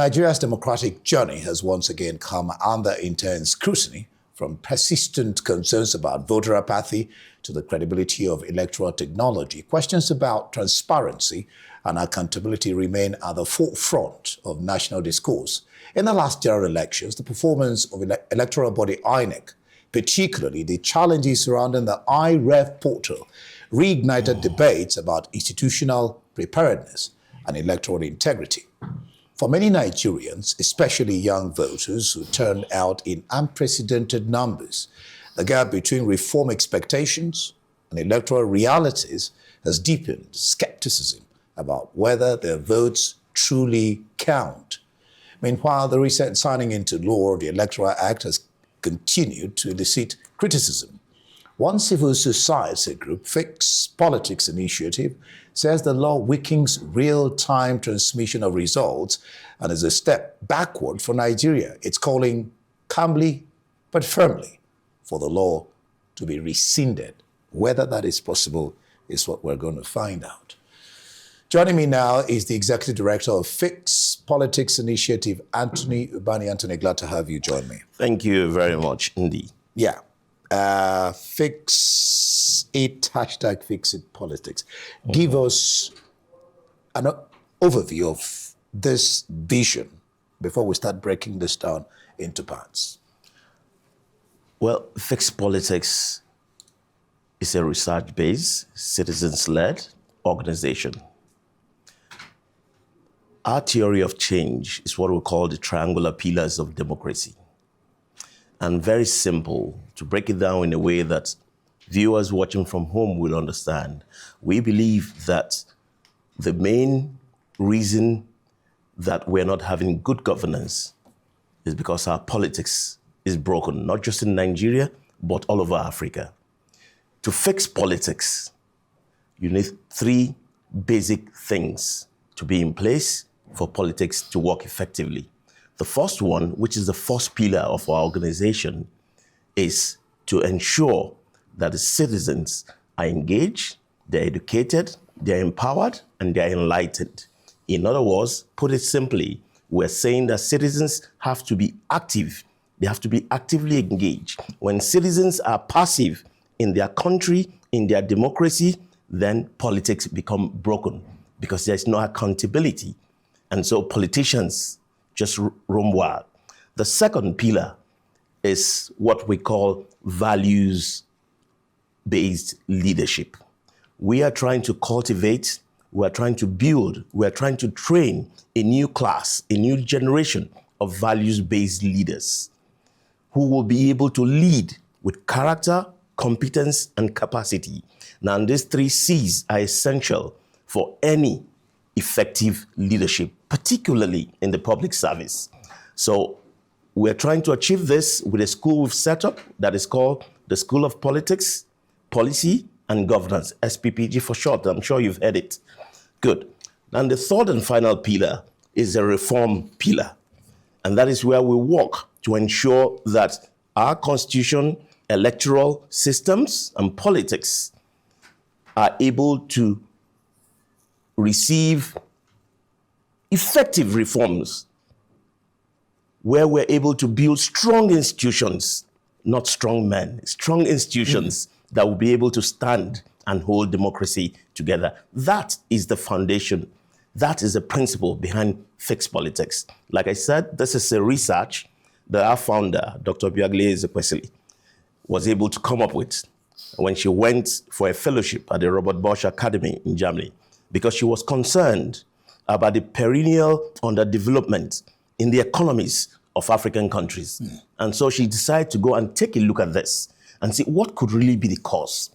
Nigeria's democratic journey has once again come under intense scrutiny, from persistent concerns about voter apathy to the credibility of electoral technology. Questions about transparency and accountability remain at the forefront of national discourse. In the last general elections, the performance of electoral body INEC, particularly the challenges surrounding the iRev portal, reignited debates about institutional preparedness and electoral integrity. For many Nigerians, especially young voters who turned out in unprecedented numbers, the gap between reform expectations and electoral realities has deepened skepticism about whether their votes truly count. Meanwhile, the recent signing into law of the Electoral Act has continued to elicit criticism. One civil society group, Fix Politics Initiative, says the law weakens real-time transmission of results and is a step backward for Nigeria. It's calling calmly but firmly for the law to be rescinded. Whether that is possible is what we're going to find out. Joining me now is the Executive Director of Fix Politics Initiative, Anthony Ubani. Anthony, glad to have you join me. Thank you very much indeed. Yeah. Fix it, hashtag Fix It Politics. Give us an overview of this vision before we start breaking this down into parts. Well, Fix Politics is a research-based, citizens-led organization. Our theory of change is what we call the triangular pillars of democracy. And very simple, to break it down in a way that viewers watching from home will understand. We believe that the main reason that we're not having good governance is because our politics is broken, not just in Nigeria, but all over Africa. To fix politics, you need three basic things to be in place for politics to work effectively. The first one, which is the first pillar of our organization, is to ensure that the citizens are engaged, they're educated, they're empowered, and they're enlightened. In other words, put it simply, we're saying that citizens have to be active. They have to be actively engaged. When citizens are passive in their country, in their democracy, then politics become broken because there's no accountability. And so politicians just roam wild. The second pillar is what we call values-based leadership. We are trying to cultivate, we are trying to build, we are trying to train a new class, a new generation of values-based leaders who will be able to lead with character, competence, and capacity. Now, these three C's are essential for any effective leadership, particularly in the public service. So we're trying to achieve this with a school we've set up that is called the School of Politics, Policy, and Governance, SPPG for short. I'm sure you've heard it. Good. And the third and final pillar is a reform pillar. And that is where we work to ensure that our constitution, electoral systems, and politics are able to receive effective reforms where we're able to build strong institutions, not strong men, strong institutions that will be able to stand and hold democracy together. That is the foundation. That is the principle behind Fix Politics. Like I said, this is a research that our founder, Dr. Biagle Ezekwesili, was able to come up with when she went for a fellowship at the Robert Bosch Academy in Germany, because she was concerned about the perennial underdevelopment in the economies of African countries. And so she decided to go and take a look at this and see what could really be the cause.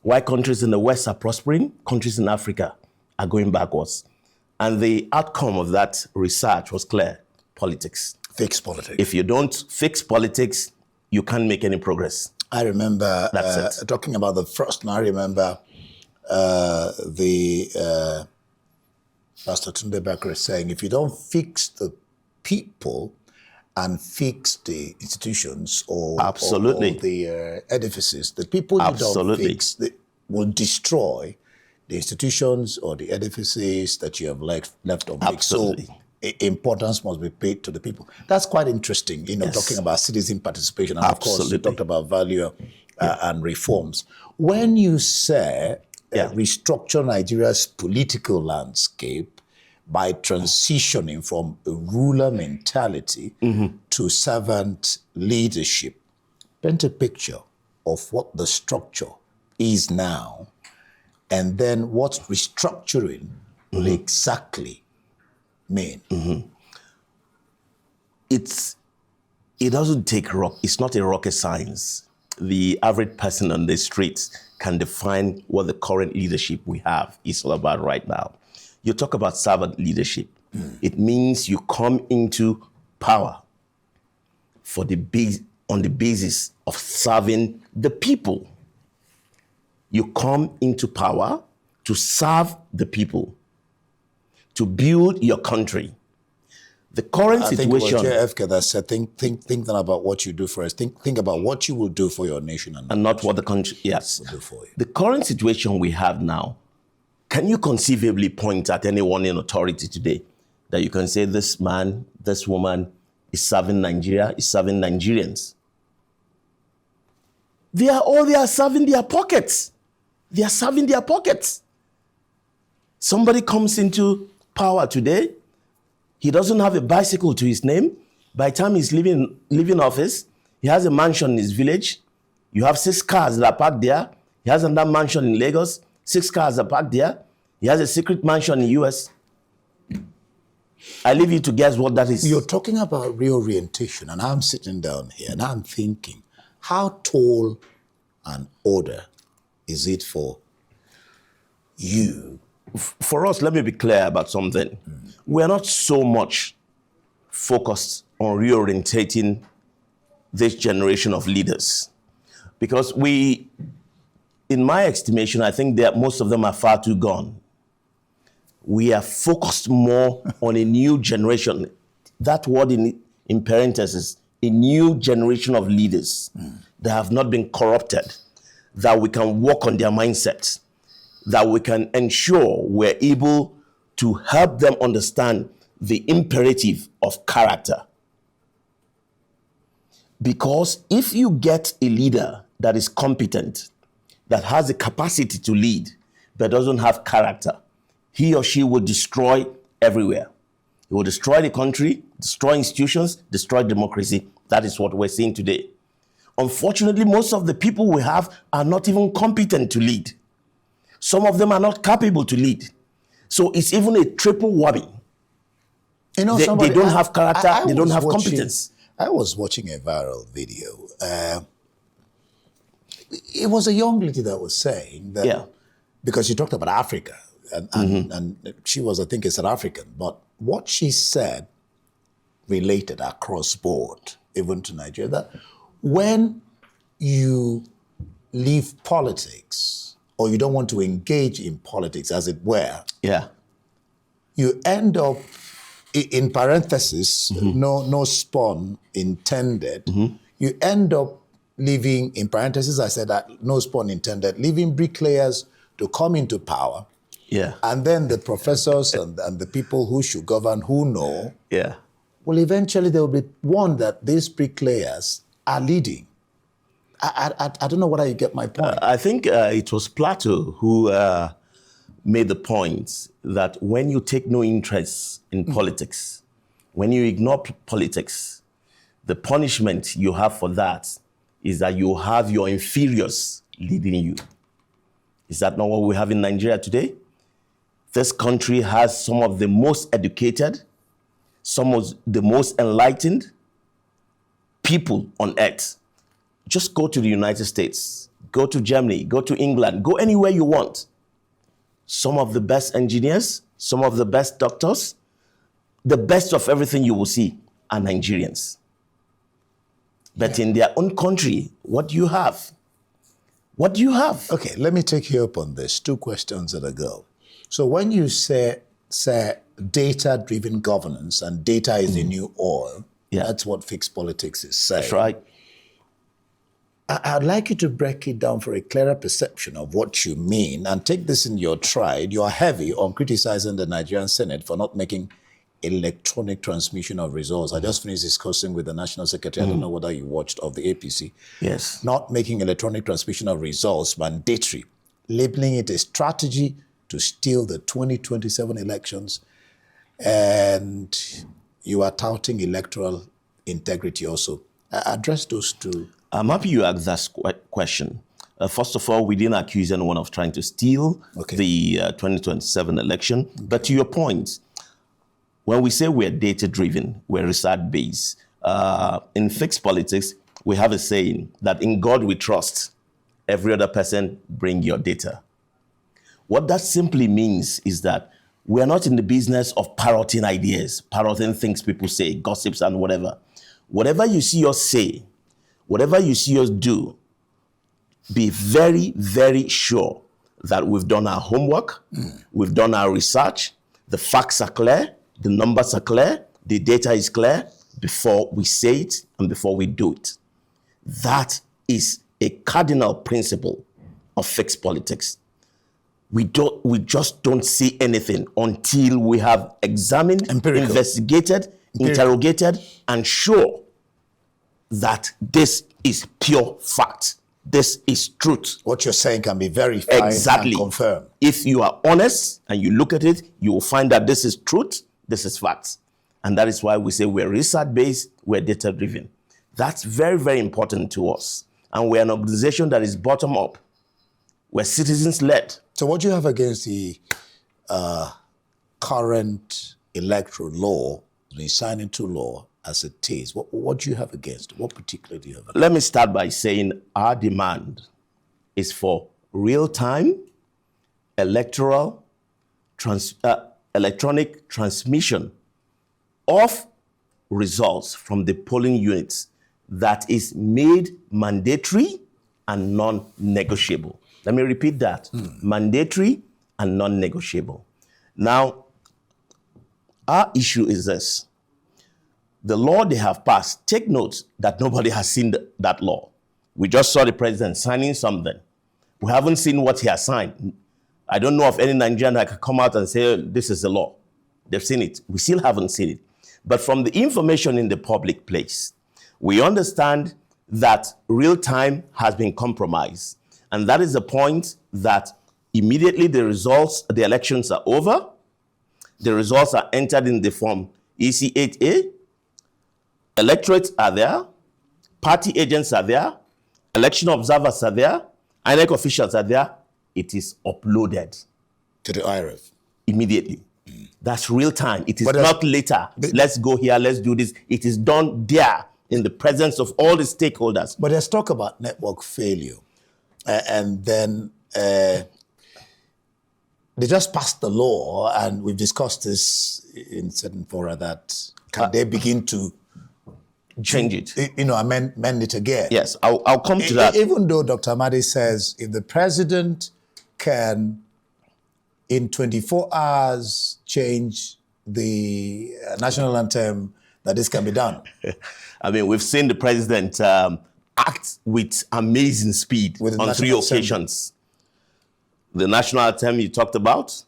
Why countries in the West are prospering, countries in Africa are going backwards. And the outcome of that research was clear: politics. Fix politics. If you don't fix politics, you can't make any progress. I remember talking about the first one. I remember Pastor Tunde Bakare saying, if you don't fix the people and fix the institutions or the edifices, the people you don't fix will destroy the institutions or the edifices that you have left unfixed. So importance must be paid to the people. That's quite interesting, talking about citizen participation. And Absolutely. of course, you talked about value and reforms. When you say restructure Nigeria's political landscape by transitioning from a ruler mentality to servant leadership, paint a picture of what the structure is now, and then what restructuring will exactly mean. It doesn't take it's not a rocket science. The average person on the streets can define what the current leadership we have is all about right now. You talk about servant leadership. It means you come into power on the basis of serving the people. You come into power to serve the people, to build your country. The current situation. I think it was JFK that said, think not about what you do for us. Think about what you will do for your nation and not what the country, yes. will do for you. The current situation we have now, can you conceivably point at anyone in authority today that you can say this man, this woman is serving Nigeria, is serving Nigerians? They are serving their pockets. They are serving their pockets. Somebody comes into power today, he doesn't have a bicycle to his name. By the time he's leaving office, he has a mansion in his village. You have 6 cars that are parked there. He has another mansion in Lagos. 6 cars are parked there. He has a secret mansion in the US. I leave you to guess what that is. You're talking about reorientation, and I'm sitting down here and I'm thinking, how tall an order is it for you? For us, let me be clear about something. We're not so much focused on reorientating this generation of leaders, because in my estimation, I think that most of them are far too gone. We are focused more on a new generation. That word in parentheses, a new generation of leaders that have not been corrupted, that we can work on their mindsets, that we can ensure we're able to help them understand the imperative of character. Because if you get a leader that is competent, that has the capacity to lead, but doesn't have character, he or she will destroy everywhere. He will destroy the country, destroy institutions, destroy democracy. That is what we're seeing today. Unfortunately, most of the people we have are not even competent to lead. Some of them are not capable to lead. So it's even a triple whammy. They don't have character, they don't have competence. I was watching a viral video. It was a young lady that was saying that, because she talked about Africa, and she was, I think, a South African, but what she said related across board, even to Nigeria, that when you leave politics, or you don't want to engage in politics, as it were, you end up, in parentheses, no spawn intended, you end up leaving, in parentheses, I said that, no spawn intended, leaving bricklayers to come into power. And then the professors and the people who should govern, who know, well, eventually there will be one that these bricklayers are leading. I don't know whether you get my point. I think it was Plato who made the point that when you take no interest in politics, when you ignore politics, the punishment you have for that is that you have your inferiors leading you. Is that not what we have in Nigeria today? This country has some of the most educated, some of the most enlightened people on earth. Just go to the United States, go to Germany, go to England, go anywhere you want. Some of the best engineers, some of the best doctors, the best of everything you will see are Nigerians. But in their own country, what do you have? What do you have? Okay, let me take you up on this. 2 questions at a go. So when you say data-driven governance and data is the new oil, that's what fixed politics is saying. That's right. I'd like you to break it down for a clearer perception of what you mean and take this in your stride. You are heavy on criticizing the Nigerian Senate for not making electronic transmission of results. I just finished discussing with the National Secretary, I don't know whether you watched, of the APC. Yes. Not making electronic transmission of results mandatory, labeling it a strategy to steal the 2027 elections, and you are touting electoral integrity also. Address those two. I'm happy you asked that question. First of all, we didn't accuse anyone of trying to steal the 2027 election. But to your point, when we say we're data-driven, we're research-based. In fixed politics, we have a saying that in God we trust. Every other person, bring your data. What that simply means is that we are not in the business of parroting ideas, parroting things people say, gossips and whatever. Whatever you see us say, whatever you see us do, be very, very sure that we've done our homework, we've done our research, the facts are clear, the numbers are clear, the data is clear before we say it and before we do it. That is a cardinal principle of fixed politics. We just don't see anything until we have examined, investigated, interrogated, and sure that this is pure fact. This is truth. What you're saying can be verified and confirmed. If you are honest and you look at it, you will find that this is truth, this is facts. And that is why we say we're research-based, we're data-driven. That's very, very important to us. And we're an organization that is bottom-up. We're citizens-led. So what do you have against the current electoral law, the signed into law as it is? What do you have against it? What particularly do you have against it? Let me start by saying our demand is for real-time electoral electronic transmission of results from the polling units that is made mandatory and non-negotiable. Let me repeat that. Mandatory and non-negotiable. Now, our issue is this. The law they have passed, take note that nobody has seen that law. We just saw the president signing something. We haven't seen what he has signed. I don't know of any Nigerian that can come out and say, this is the law. They've seen it. We still haven't seen it. But from the information in the public place, we understand that real time has been compromised. And that is the point that immediately the elections are over, the results are entered in the form EC8A, electorates are there, party agents are there, election observers are there, INEC officials are there. It is uploaded to the IRF immediately. That's real time. It is not later. Let's go here, let's do this. It is done there in the presence of all the stakeholders. But there's talk about network failure. And then they just passed the law, and we've discussed this in certain fora, that can they begin to change it, amend it again? Yes, I'll come to that. Even though Dr. Amadi says if the president can, in 24 hours, change the national anthem, that this can be done. I mean, we've seen the president act with amazing speed on 3 occasions. The national anthem you talked about,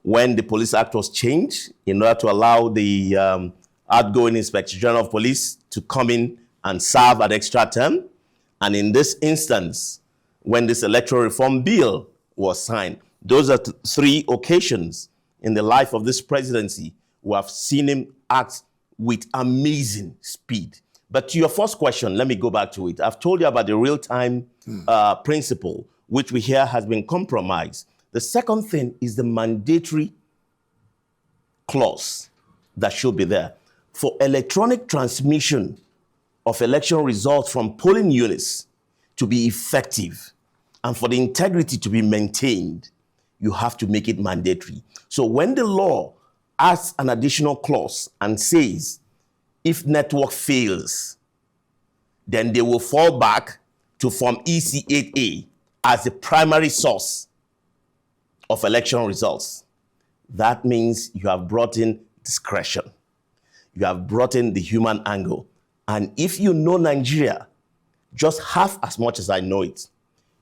when the Police Act was changed in order to allow the outgoing Inspector General of Police to come in and serve an extra term. And in this instance, when this electoral reform bill was signed, those are 3 occasions in the life of this presidency we have seen him act with amazing speed. But to your first question, let me go back to it. I've told you about the real-time principle, which we hear has been compromised. The second thing is the mandatory clause that should be there. For electronic transmission of election results from polling units to be effective and for the integrity to be maintained, you have to make it mandatory. So when the law adds an additional clause and says, if network fails, then they will fall back to Form EC8A as the primary source of election results. That means you have brought in discretion. You have brought in the human angle. And if you know Nigeria just half as much as I know it,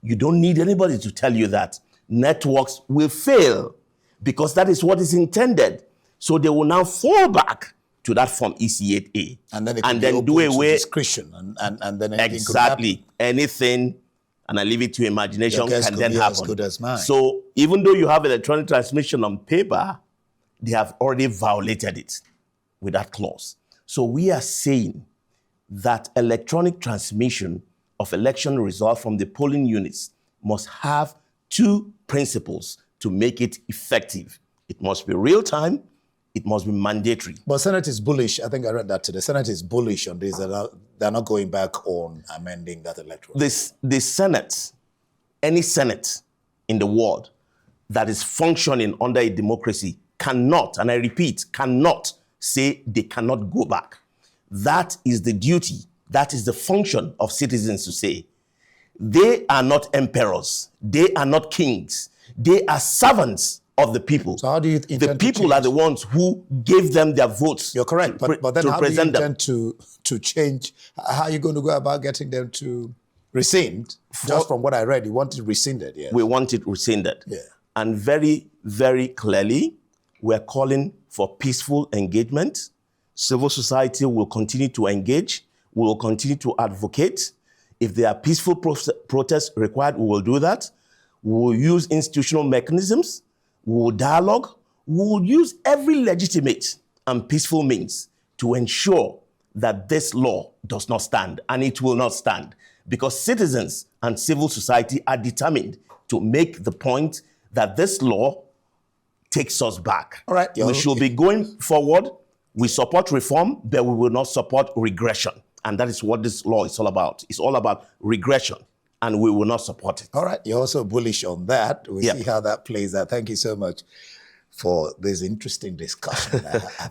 you don't need anybody to tell you that networks will fail, because that is what is intended. So they will now fall back to that Form EC8A. And then, do away discretion and then anything exactly anything, and I leave it to imagination, can then happen. As good as mine. So even though you have electronic transmission on paper, they have already violated it with that clause. So we are saying that electronic transmission of election results from the polling units must have two principles to make it effective. It must be real time. It must be mandatory. But Senate is bullish. I think I read that today. Senate is bullish on this. They're not going back on amending that electoral. The Senate, any Senate in the world that is functioning under a democracy cannot, and I repeat, cannot say they cannot go back. That is the duty. That is the function of citizens to say. They are not emperors. They are not kings. They are servants of the people. So how do you intend the people are the ones who gave them their votes. You're correct, but then how do you intend to change? How are you going to go about getting them to rescind? Just from what I read, you want it rescinded, yes? We want it rescinded. Yeah. And very, very clearly, we're calling for peaceful engagement. Civil society will continue to engage. We will continue to advocate. If there are peaceful protests required, we will do that. We will use institutional mechanisms. We will dialogue. We will use every legitimate and peaceful means to ensure that this law does not stand, and it will not stand, because citizens and civil society are determined to make the point that this law takes us back. All right. We should be going forward. We support reform, but we will not support regression. And that is what this law is all about. It's all about regression, and we will not support it. All right. You're also bullish on that. We'll see how that plays out. Thank you so much for this interesting discussion.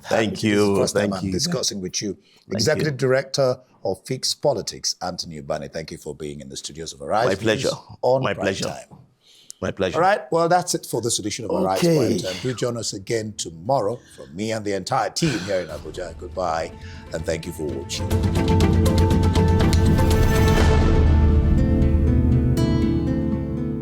Thank you. First time I'm discussing with you. Executive Director of Fixed Politics, Anthony Ubani. Thank you for being in the studios of Arise. My pleasure. On Prime Time. My pleasure. All right. Well, that's it for this edition of Arise Prime Time. Do join us again tomorrow from me and the entire team here in Abuja. Goodbye, and thank you for watching.